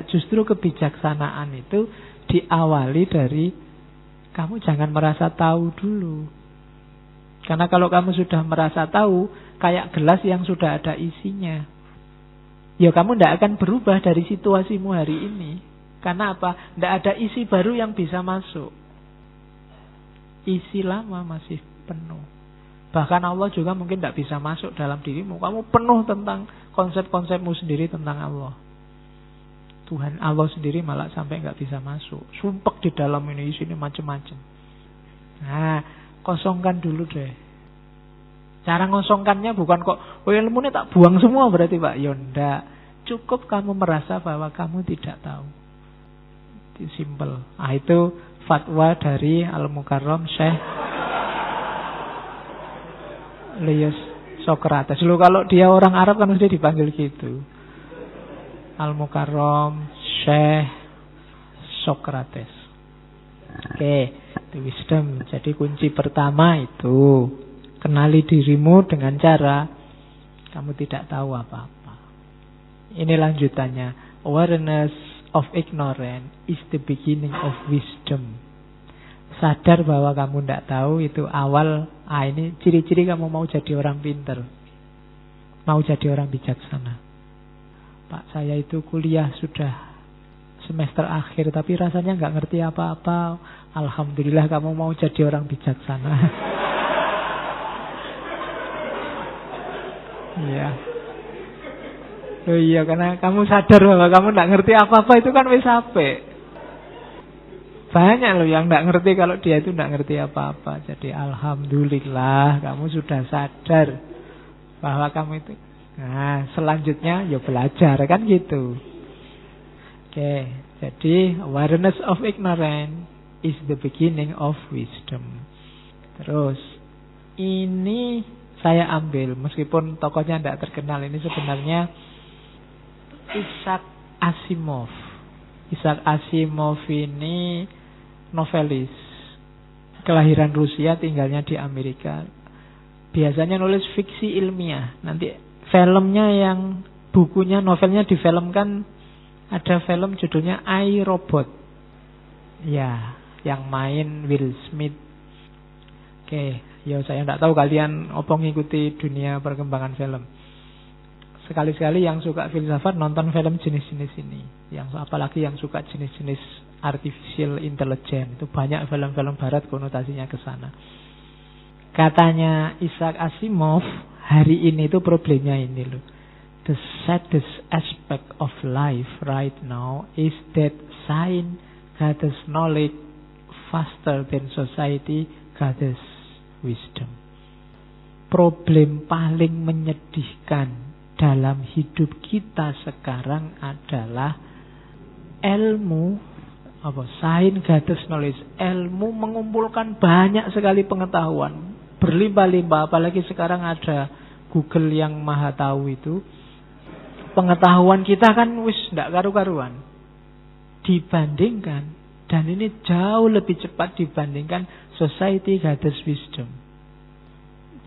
justru kebijaksanaan itu diawali dari kamu jangan merasa tahu dulu. Karena kalau kamu sudah merasa tahu, kayak gelas yang sudah ada isinya, ya kamu tidak akan berubah dari situasimu hari ini. Karena apa? Tidak ada isi baru yang bisa masuk. Isi lama masih penuh. Bahkan Allah juga mungkin tidak bisa masuk dalam dirimu. Kamu penuh tentang konsep-konsepmu sendiri tentang Allah. Tuhan Allah sendiri malah sampai nggak bisa masuk. Sumpek di dalam ini, isinya macam-macam. Nah, kosongkan dulu deh. Cara ngosongkannya bukan kok ilmunya tak buang semua berarti Pak. Ya enggak. Cukup kamu merasa bahwa kamu tidak tahu. Itu simple. Ah, itu fatwa dari Al-Mukarram Syekh Laius Socrates. Lu kalau dia orang Arab kan mesti dipanggil gitu. Al-Mukarram Syekh Socrates. Oke, itu wisdom. Jadi kunci pertama itu kenali dirimu dengan cara kamu tidak tahu apa-apa. Ini lanjutannya. Awareness of ignorance is the beginning of wisdom. Sadar bahwa kamu tidak tahu itu awal. Ini ciri-ciri kamu mau jadi orang pintar, mau jadi orang bijaksana. Pak, saya itu kuliah sudah semester akhir tapi rasanya nggak ngerti apa-apa. Alhamdulillah kamu mau jadi orang bijaksana. Iya. Oh iya, karena kamu sadar bahwa kamu tidak ngerti apa-apa itu kan wis apik. Banyak loh yang tidak ngerti kalau dia itu tidak ngerti apa-apa. Jadi alhamdulillah kamu sudah sadar bahwa kamu itu. Nah, selanjutnya ya belajar kan gitu. Oke, jadi awareness of ignorance is the beginning of wisdom. Terus ini saya ambil meskipun tokohnya tidak terkenal, ini sebenarnya Isaac Asimov. Isaac Asimov ini novelis, kelahiran Rusia, tinggalnya di Amerika. Biasanya nulis fiksi ilmiah. Nanti filmnya yang bukunya, novelnya difilmkan. Ada film judulnya I, Robot. Ya, yang main Will Smith. Oke, ya saya tidak tahu kalian apa ngikuti dunia perkembangan film. Sekali-sekali yang suka filsafat nonton film jenis-jenis ini. Yang apalagi yang suka jenis-jenis artificial intelligence. Itu banyak film-film barat konotasinya ke sana. Katanya Isaac Asimov, hari ini itu problemnya ini loh. The saddest aspect of life right now is that science gathers knowledge faster than society gathers wisdom. Problem paling menyedihkan dalam hidup kita sekarang adalah ilmu, science gathers knowledge. Ilmu mengumpulkan banyak sekali pengetahuan, berlimpah-limpah. Apalagi sekarang ada Google yang maha tahu itu. Pengetahuan kita kan wis ndak karu-karuan dibandingkan, dan ini jauh lebih cepat dibandingkan society gathers wisdom.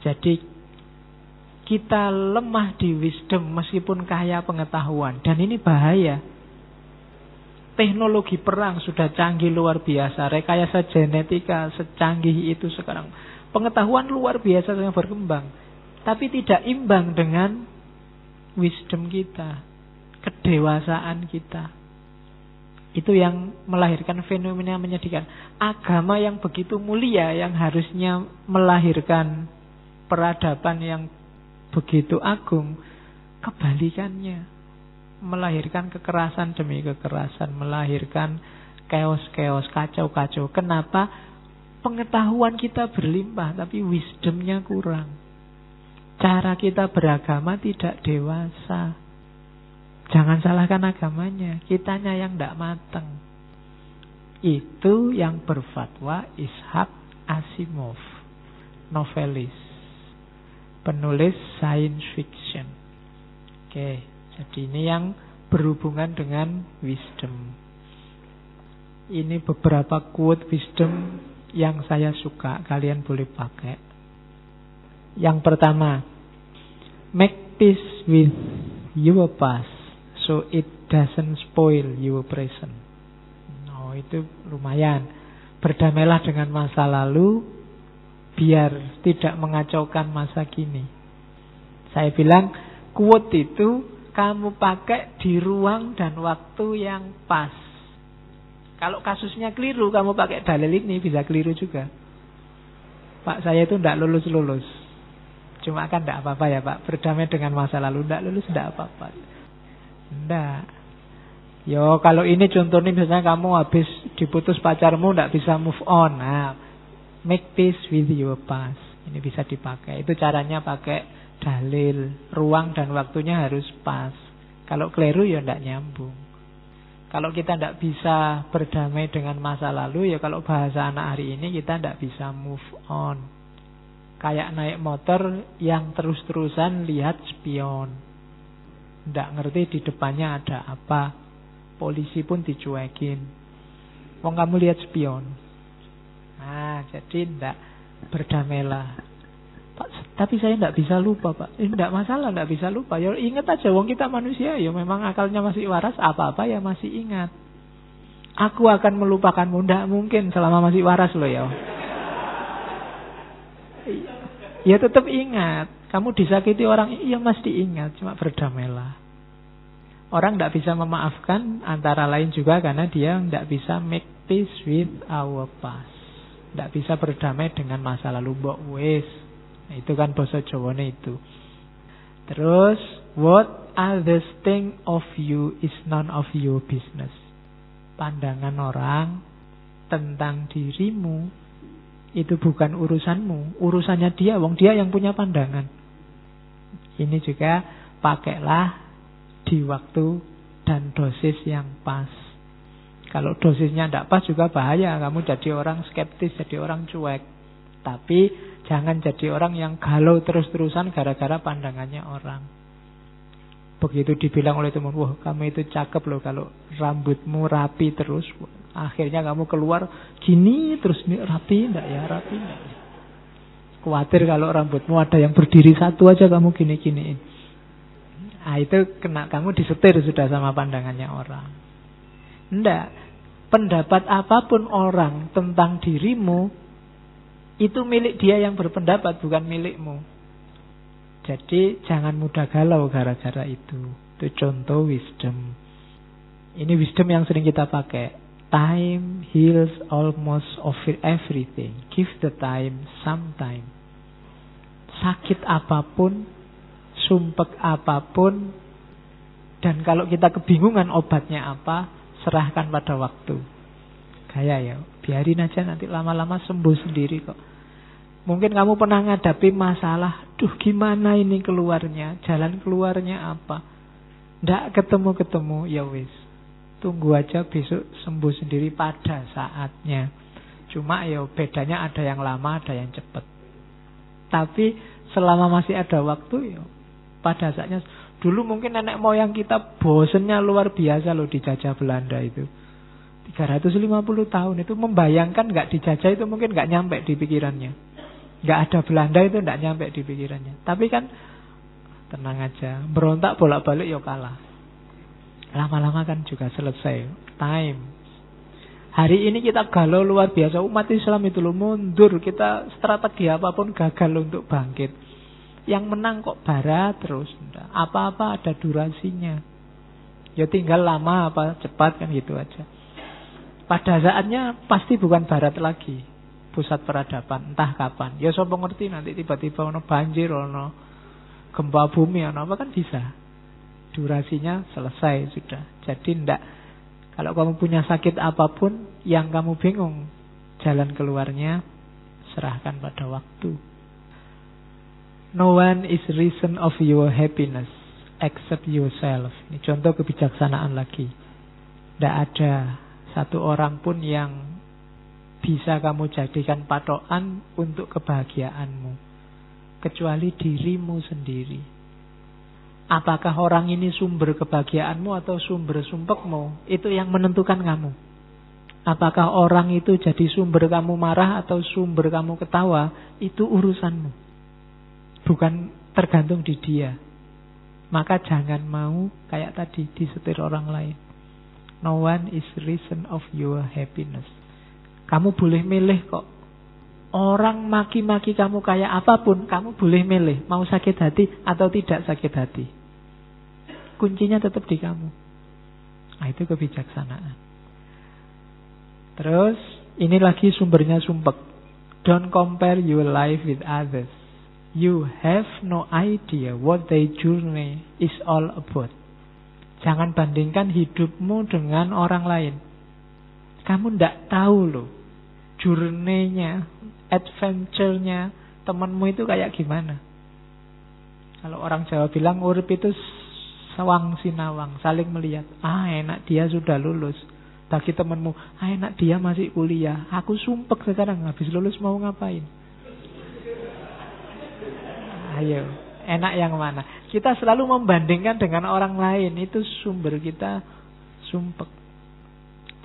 Jadi kita lemah di wisdom meskipun kaya pengetahuan, dan ini bahaya. Teknologi perang sudah canggih luar biasa, rekayasa genetika secanggih itu sekarang. Pengetahuan luar biasa yang berkembang, tapi tidak imbang dengan wisdom kita, kedewasaan kita. Itu yang melahirkan fenomena menyedihkan. Agama yang begitu mulia, yang harusnya melahirkan peradaban yang begitu agung, kebalikannya. Melahirkan kekerasan demi kekerasan, melahirkan chaos-chaos, kacau-kacau. Kenapa? Pengetahuan kita berlimpah, tapi wisdomnya kurang. Cara kita beragama tidak dewasa. Jangan salahkan agamanya, kitanya yang tidak matang. Itu yang berfatwa Isaac Asimov, novelis, penulis science fiction. Oke, jadi ini yang berhubungan dengan wisdom. Ini beberapa quote wisdom yang saya suka, kalian boleh pakai. Yang pertama, make peace with your past so it doesn't spoil your present. Oh, itu lumayan. Berdamailah dengan masa lalu biar tidak mengacaukan masa kini. Saya bilang quote itu kamu pakai di ruang dan waktu yang pas. Kalau kasusnya keliru, kamu pakai dalil ini bisa keliru juga. Pak, saya itu tidak lulus-lulus. Cuma kan tidak apa-apa ya Pak, berdamai dengan masa lalu. Tidak lulus tidak apa-apa. Tidak. Yo, kalau ini contohnya misalnya kamu habis diputus pacarmu, tidak bisa move on. Nah, make peace with your past. Ini bisa dipakai. Itu caranya pakai dalil. Ruang dan waktunya harus pas. Kalau keliru ya tidak nyambung. Kalau kita tidak bisa berdamai dengan masa lalu, ya kalau bahasa anak hari ini kita tidak bisa move on. Kayak naik motor yang terus-terusan lihat spion. Tidak ngerti di depannya ada apa. Polisi pun dicuekin. Wong kamu lihat spion. Nah, jadi tidak berdamailah. Pak, tapi saya tidak bisa lupa Pak. Tidak masalah, tidak bisa lupa. Ya ingat aja, wong kita manusia. Ya memang akalnya masih waras, apa-apa ya masih ingat. Aku akan melupakanmu. Tidak mungkin selama masih waras loh ya. Ya tetap ingat. Kamu disakiti orang, iya mesti ingat. Cuma berdamailah. Orang tidak bisa memaafkan antara lain juga karena dia tidak bisa make peace with our past. Tidak bisa berdamai dengan masa lalu. Mbok wis. Nah, itu kan bahasa Jawane itu. Terus, what others think of you is none of your business. Pandangan orang tentang dirimu itu bukan urusanmu, urusannya dia, wong dia yang punya pandangan. Ini juga pakailah di waktu dan dosis yang pas. Kalau dosisnya tidak pas juga bahaya, kamu jadi orang skeptis, jadi orang cuek. Tapi jangan jadi orang yang galau terus-terusan gara-gara pandangannya orang. Begitu dibilang oleh teman, wah kamu itu cakep loh kalau rambutmu rapi terus. Akhirnya kamu keluar gini terus, nih rapi enggak ya, rapi enggak ya. Khawatir kalau rambutmu ada yang berdiri satu aja kamu gini-giniin. Nah itu kena, kamu disetir sudah sama pandangannya orang. Enggak, pendapat apapun orang tentang dirimu itu milik dia yang berpendapat, bukan milikmu. Jadi jangan mudah galau gara-gara itu. Itu contoh wisdom. Ini wisdom yang sering kita pakai. Time heals almost of everything. Give the time some time. Sakit apapun, sumpek apapun, dan kalau kita kebingungan obatnya apa, serahkan pada waktu. Kayak ya, biarin aja nanti lama-lama sembuh sendiri kok. Mungkin kamu pernah ngadapi masalah, duh gimana ini keluarnya, jalan keluarnya apa? Nggak ketemu-ketemu, ya wis. Tunggu aja besok sembuh sendiri pada saatnya. Cuma ya bedanya ada yang lama, ada yang cepat. Tapi selama masih ada waktu ya pada saatnya. Dulu mungkin nenek moyang kita bosennya luar biasa loh dijajah Belanda itu. 350 tahun itu membayangkan nggak dijajah itu mungkin nggak nyampe di pikirannya. Nggak ada Belanda itu nggak nyampe di pikirannya. Tapi kan tenang aja, berontak bolak-balik ya kalah. Lama-lama kan juga selesai. Time. Hari ini kita galau luar biasa. Umat Islam itu loh mundur. Kita strategi apapun gagal untuk bangkit. Yang menang kok barat terus. Apa-apa ada durasinya. Ya tinggal lama apa cepat kan gitu aja. Pada saatnya pasti bukan barat lagi pusat peradaban, entah kapan. Ya sapa ngerti nanti tiba-tiba ono banjir, ono gempa bumi, ono apa kan bisa. Durasinya selesai sudah. Jadi ndak, kalau kamu punya sakit apapun yang kamu bingung jalan keluarnya, serahkan pada waktu. No one is reason of your happiness except yourself. Ini contoh kebijaksanaan lagi. Ndak ada satu orang pun yang bisa kamu jadikan patokan untuk kebahagiaanmu kecuali dirimu sendiri. Apakah orang ini sumber kebahagiaanmu atau sumber sumpekmu, itu yang menentukan kamu. Apakah orang itu jadi sumber kamu marah atau sumber kamu ketawa, itu urusanmu, bukan tergantung di dia. Maka jangan mau kayak tadi disetir orang lain. No one is reason of your happiness. Kamu boleh milih kok. Orang maki-maki kamu kayak apapun, kamu boleh milih. Mau sakit hati atau tidak sakit hati. Kuncinya tetap di kamu. Nah itu kebijaksanaan. Terus, ini lagi sumbernya sumpek. Don't compare your life with others. You have no idea what their journey is all about. Jangan bandingkan hidupmu dengan orang lain. Kamu tidak tahu loh journey-nya, adventure-nya temanmu itu kayak gimana. Kalau orang Jawa bilang urip itu sawang sinawang, saling melihat. Enak dia sudah lulus. Bagi temanmu, enak dia masih kuliah. Aku sumpek sekarang habis lulus mau ngapain? Ayo, enak yang mana? Kita selalu membandingkan dengan orang lain. Itu sumber kita sumpek.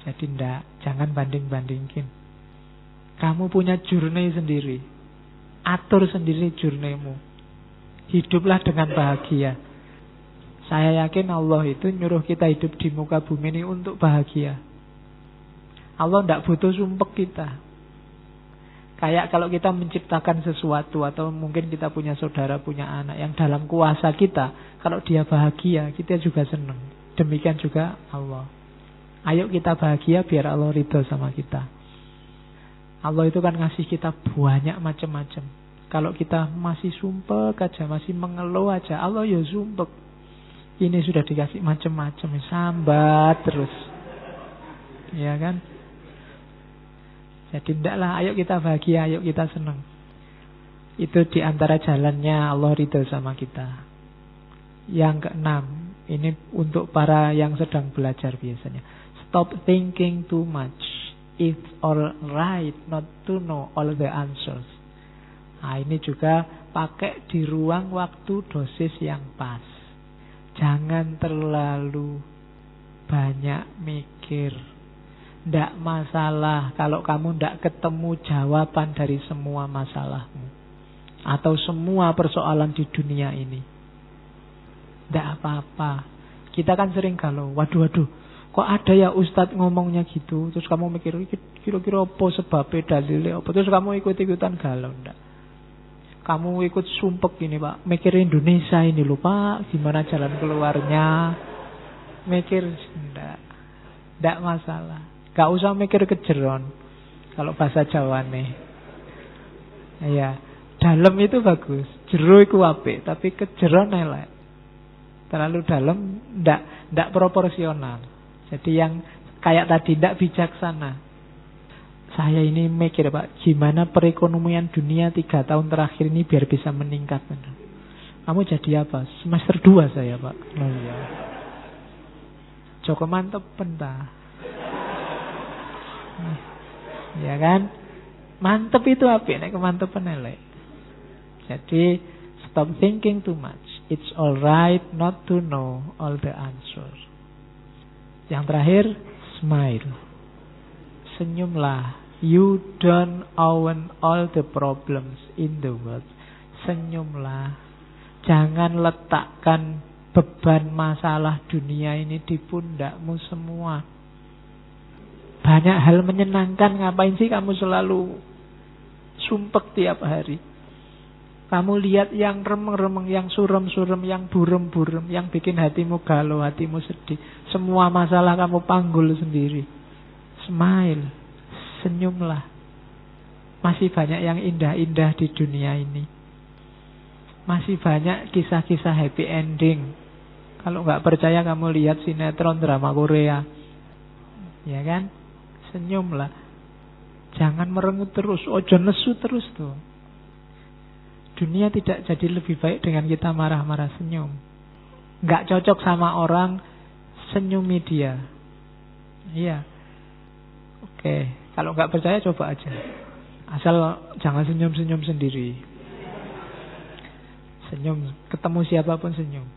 Jadi jangan banding-bandingin. Kamu punya journey sendiri. Atur sendiri journeymu. Hiduplah dengan bahagia. Saya yakin Allah itu nyuruh kita hidup di muka bumi ini untuk bahagia. Allah tidak butuh sumpek kita. Kayak kalau kita menciptakan sesuatu, atau mungkin kita punya saudara, punya anak yang dalam kuasa kita, kalau dia bahagia, kita juga senang. Demikian juga Allah. Ayo kita bahagia biar Allah ridho sama kita. Allah itu kan ngasih kita banyak macam-macam. Kalau kita masih sumpek aja, masih mengeluh aja, Allah ya sumpek. Ini sudah dikasih macam-macam, sambat terus. Ya kan? Jadi ndaklah, ayo kita bahagia, ayo kita senang. Itu diantara jalannya Allah ridho sama kita. Yang keenam, ini untuk para yang sedang belajar biasanya. Stop thinking too much. It's alright not to know all the answers. Nah, ini juga pakai di ruang waktu dosis yang pas. Jangan terlalu banyak mikir. Ndak masalah kalau kamu ndak ketemu jawaban dari semua masalahmu atau semua persoalan di dunia ini. Ndak apa-apa. Kita kan sering galau, waduh, kok ada ya Ustadz ngomongnya gitu. Terus kamu mikir, kira-kira apa sebabnya, dalilnya apa. Terus kamu ikut-ikutan galau. Ndak. Kamu ikut sumpek ini Pak, mikir Indonesia ini loh Pak, gimana jalan keluarnya. Mikir, ndak masalah. Gak usah mikir kejeron, kalau bahasa Jawa nih. Iya, dalam itu bagus, jero iku apik, tapi kejeron elek. Terlalu dalam ndak proporsional. Jadi yang kayak tadi ndak bijaksana. Saya ini mikir Pak, gimana perekonomian dunia 3 tahun terakhir ini biar bisa meningkat. Kamu jadi apa? Semester 2 saya Pak. Oh iya. Joko mantep pentah. Ya kan? Mantep itu apik, nek kemantepan elek. Jadi stop thinking too much. It's alright not to know all the answers. Yang terakhir, smile. Senyumlah. You don't own all the problems in the world. Senyumlah. Jangan letakkan beban masalah dunia ini di pundakmu semua. Banyak hal menyenangkan, ngapain sih kamu selalu sumpek tiap hari? Kamu lihat yang remeng-remeng, yang surem-surem, yang burem-burem, yang bikin hatimu galau, hatimu sedih. Semua masalah kamu panggul sendiri. Smile, senyumlah. Masih banyak yang indah-indah di dunia ini. Masih banyak kisah-kisah happy ending. Kalau nggak percaya kamu lihat sinetron drama Korea. Ya kan? Senyumlah. Jangan merengut terus. Ojo nesu terus tuh. Dunia tidak jadi lebih baik dengan kita marah-marah, senyum. Nggak cocok sama orang, senyumi dia. Iya. Oke. Kalau nggak percaya coba aja. Asal jangan senyum-senyum sendiri. Senyum. Ketemu siapapun senyum.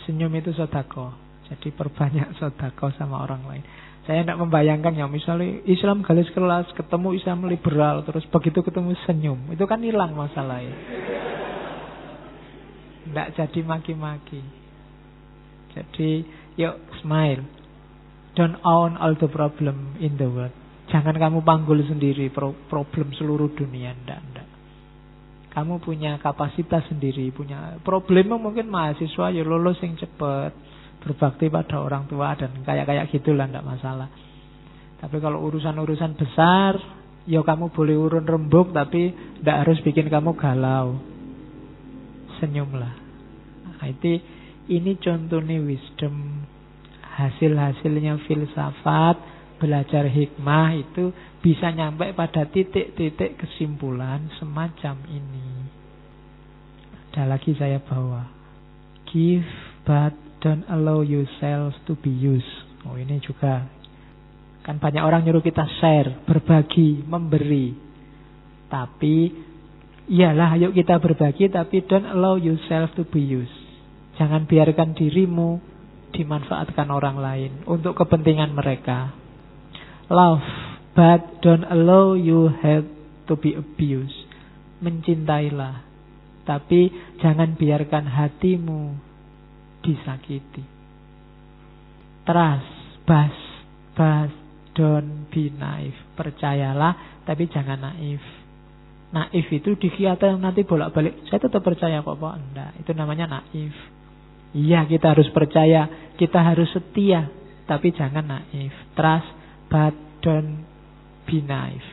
Senyum itu sedekah. Jadi perbanyak sedekah sama orang lain. Saya tidak membayangkan ya, misalnya Islam garis kelas, ketemu Islam liberal, terus begitu ketemu senyum, itu kan hilang masalahnya. Tidak jadi maki-maki. Jadi, yuk smile. Don't own all the problem in the world. Jangan kamu panggul sendiri problem seluruh dunia. Tidak. Kamu punya kapasitas sendiri, punya problemnya mungkin mahasiswa ya lulus yang cepat, berbakti pada orang tua dan kayak gitulah, tidak masalah. Tapi kalau urusan-urusan besar, ya kamu boleh urun rembuk, tapi tidak harus bikin kamu galau. Senyumlah. Nah, ini contohnya wisdom. Hasil-hasilnya filsafat, belajar hikmah itu bisa nyampe pada titik-titik kesimpulan semacam ini. Ada lagi saya bawa. Give but don't allow yourself to be used. Oh, ini juga kan banyak orang nyuruh kita share, berbagi, memberi. Tapi iyalah, ayo kita berbagi, tapi don't allow yourself to be used. Jangan biarkan dirimu dimanfaatkan orang lain untuk kepentingan mereka. Love but don't allow you have to be abused. Mencintailah, tapi jangan biarkan hatimu disakiti. Trust, but don't be naive. Percayalah, tapi jangan naif. Naif itu dikira nanti bolak-balik, saya tetap percaya kok Pak. Enggak, itu namanya naif. Iya, kita harus percaya, kita harus setia, tapi jangan naif. Trust, but don't be naive.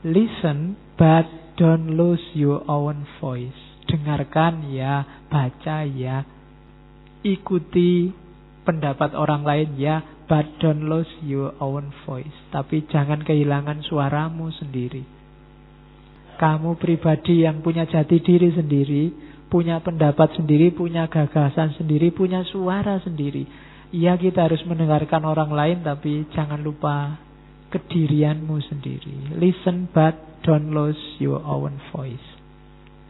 Listen, but don't lose your own voice. Dengarkan ya, baca ya, ikuti pendapat orang lain ya, but don't lose your own voice. Tapi jangan kehilangan suaramu sendiri. Kamu pribadi yang punya jati diri sendiri, punya pendapat sendiri, punya gagasan sendiri, punya suara sendiri. Ya, kita harus mendengarkan orang lain, tapi jangan lupa kedirianmu sendiri. Listen but don't lose your own voice.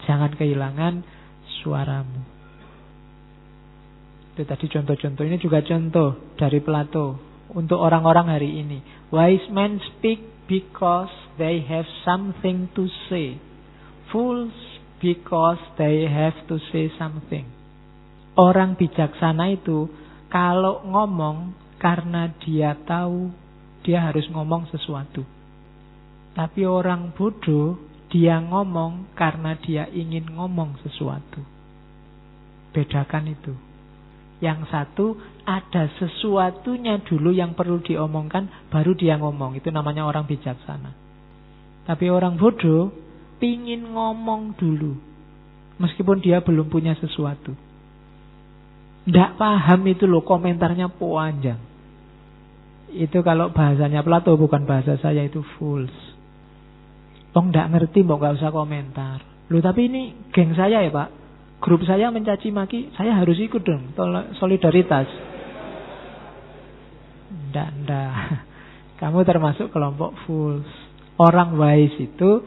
Jangan kehilangan suaramu. Itu tadi contoh-contoh. Ini juga contoh dari Plato untuk orang-orang hari ini. Wise men speak because they have something to say. Fools because they have to say something. Orang bijaksana itu kalau ngomong karena dia tahu dia harus ngomong sesuatu. Tapi orang bodoh, dia ngomong karena dia ingin ngomong sesuatu. Bedakan itu. Yang satu, ada sesuatunya dulu yang perlu diomongkan, baru dia ngomong. Itu namanya orang bijaksana. Tapi orang bodoh, pingin ngomong dulu. Meskipun dia belum punya sesuatu. Nggak paham itu loh, komentarnya panjang. Itu kalau bahasanya Plato, bukan bahasa saya, itu fools. Nggak ngerti, nggak usah komentar. Loh tapi ini geng saya ya Pak, grup saya mencaci maki, saya harus ikut dong, solidaritas. Nggak. Kamu termasuk kelompok fools. Orang wise itu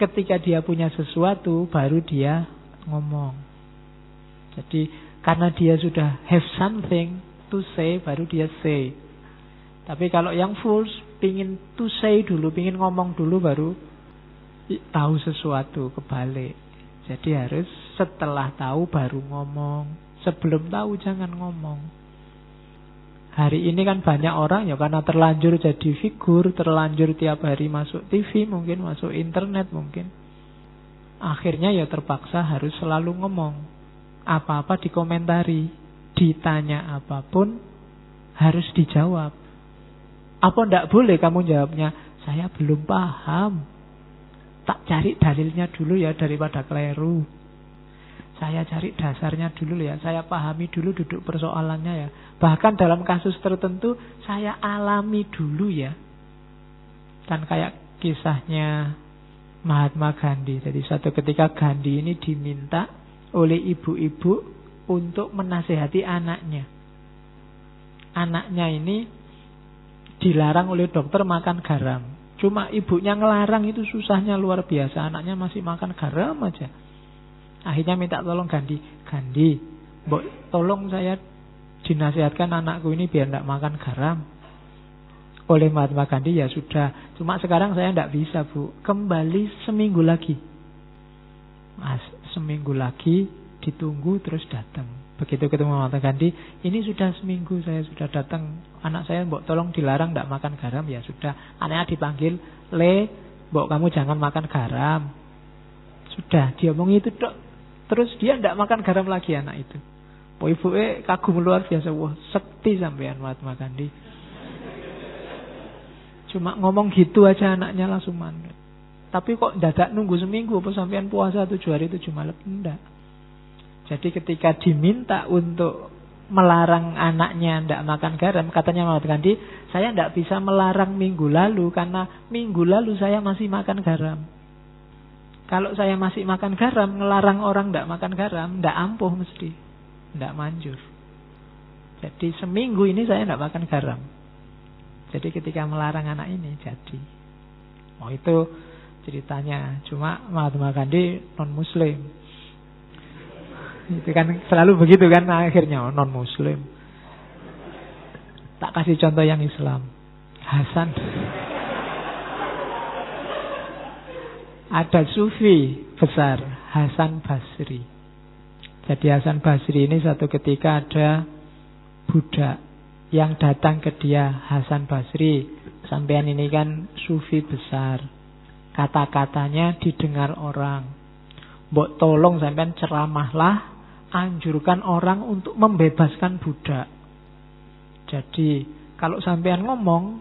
ketika dia punya sesuatu, baru dia ngomong. Jadi karena dia sudah have something to say, baru dia say. Tapi kalau yang fools, pingin to say dulu, pingin ngomong dulu, baru tahu sesuatu, kebalik. Jadi harus setelah tahu baru ngomong. Sebelum tahu jangan ngomong. Hari ini kan banyak orang ya karena terlanjur jadi figur, terlanjur tiap hari masuk TV mungkin, masuk internet mungkin. Akhirnya ya terpaksa harus selalu ngomong. Apa-apa dikomentari, ditanya apapun harus dijawab. Apa ndak boleh kamu jawabnya, saya belum paham. Tak cari dalilnya dulu ya daripada keliru. Saya cari dasarnya dulu ya, saya pahami dulu duduk persoalannya ya. Bahkan dalam kasus tertentu saya alami dulu ya. Kan kayak kisahnya Mahatma Gandhi. Jadi suatu ketika Gandhi ini diminta oleh ibu-ibu untuk menasehati anaknya. Anaknya ini dilarang oleh dokter makan garam. Cuma ibunya ngelarang itu susahnya luar biasa. Anaknya masih makan garam aja. Akhirnya minta tolong Gandhi. Gandhi, tolong saya dinasihatkan anakku ini biar tidak makan garam. Oleh Mahatma Gandhi, ya sudah. Cuma sekarang saya tidak bisa Bu. Kembali seminggu lagi. Seminggu lagi ditunggu terus datang. Begitu ketemu Mahatma Gandhi, ini sudah seminggu saya sudah datang. Anak saya, mbok tolong dilarang tidak makan garam. Ya sudah. Anaknya dipanggil, mbok kamu jangan makan garam. Sudah, dia ngomong itu dok. Terus dia tidak makan garam lagi anak itu. Ibu kagum luar biasa. Wah, sekti sampean Mahatma Gandhi. Cuma ngomong gitu aja anaknya langsung manut. Tapi kok dadak nunggu seminggu apa sampean puasa 7 hari 7 malam? Enggak. Jadi ketika diminta untuk melarang anaknya tidak makan garam, katanya Mahatma Gandhi, saya tidak bisa melarang minggu lalu karena minggu lalu saya masih makan garam. Kalau saya masih makan garam, ngelarang orang tidak makan garam, tidak ampuh mesti, tidak manjur. Jadi seminggu ini saya tidak makan garam. Jadi ketika melarang anak ini jadi. Oh itu ceritanya. Cuma Mahatma Gandhi non Muslim. Itu kan selalu begitu kan akhirnya non Muslim. Tak kasih contoh yang Islam. Hasan. Ada sufi besar, Hasan Basri. Jadi Hasan Basri ini satu ketika ada budak yang datang ke dia, Hasan Basri, sampean ini kan sufi besar. Kata-katanya didengar orang. Mbok tolong sampean ceramahlah, anjurkan orang untuk membebaskan budak. Jadi kalau sampean ngomong,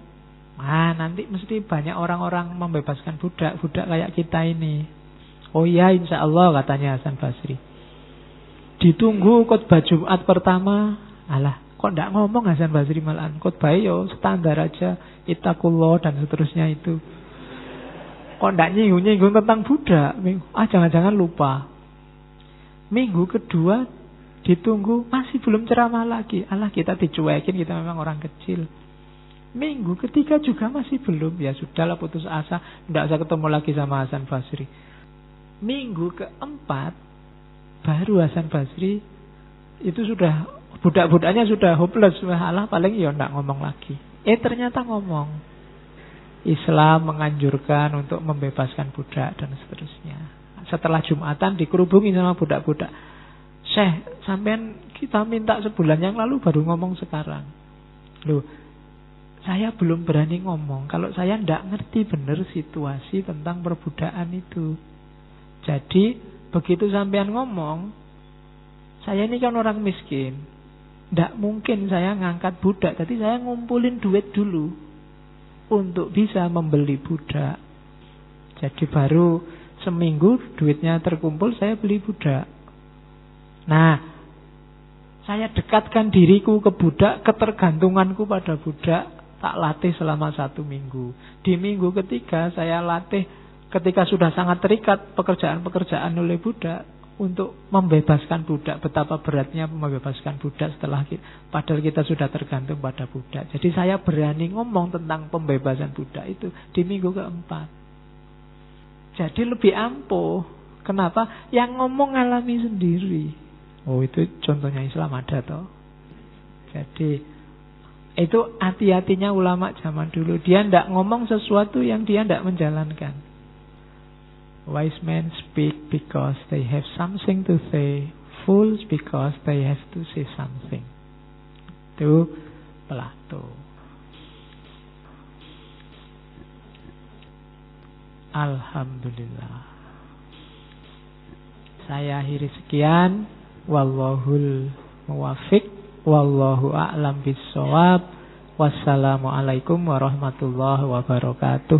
Nanti mesti banyak orang-orang membebaskan budak kayak kita ini. Oh iya, insya Allah, katanya Hasan Basri. Ditunggu khotbah Jumat pertama. Alah, kok ndak ngomong Hasan Basri malahan. Khotbah yo standar aja, ittaqullah dan seterusnya itu. Kok ndak nyinggung-nyinggung tentang budak? Jangan-jangan lupa. Minggu kedua ditunggu, masih belum ceramah lagi. Alah, kita dicuekin, kita memang orang kecil. Minggu ketiga juga masih belum. Ya sudahlah, putus asa, ndak usah ketemu lagi sama Hasan Basri. Minggu keempat baru Hasan Basri itu sudah, budak-budaknya sudah hopeless. Alah, paling ya ndak ngomong lagi. Ternyata ngomong. Islam menganjurkan untuk membebaskan budak dan seterusnya. Setelah Jumatan dikerubungi sama budak-budak. Syekh, sampean kita minta sebulan yang lalu baru ngomong sekarang. Loh, saya belum berani ngomong kalau saya ndak ngerti benar situasi tentang perbudakan itu. Jadi begitu sampean ngomong, saya ini kan orang miskin, ndak mungkin saya ngangkat budak. Jadi saya ngumpulin duit dulu untuk bisa membeli budak. Jadi baru seminggu duitnya terkumpul, saya beli budak. Nah, saya dekatkan diriku ke budak, ketergantunganku pada budak tak latih selama 1 minggu. Di minggu ketiga saya latih ketika sudah sangat terikat pekerjaan-pekerjaan oleh budak untuk membebaskan budak. Betapa beratnya membebaskan budak setelah padahal kita sudah tergantung pada budak. Jadi saya berani ngomong tentang pembebasan budak itu di minggu keempat. Jadi lebih ampuh. Kenapa? Yang ngomong ngalami sendiri. Oh, itu contohnya Islam ada toh. Jadi itu hati-hatinya ulama zaman dulu. Dia tidak ngomong sesuatu yang dia tidak menjalankan. Wise men speak because they have something to say. Fools because they have to say something. Itu Plato. Alhamdulillah. Saya akhiri sekian. Wallahul muwafiq. Wallahu a'lam bissawab. Wassalamualaikum warahmatullahi wabarakatuh.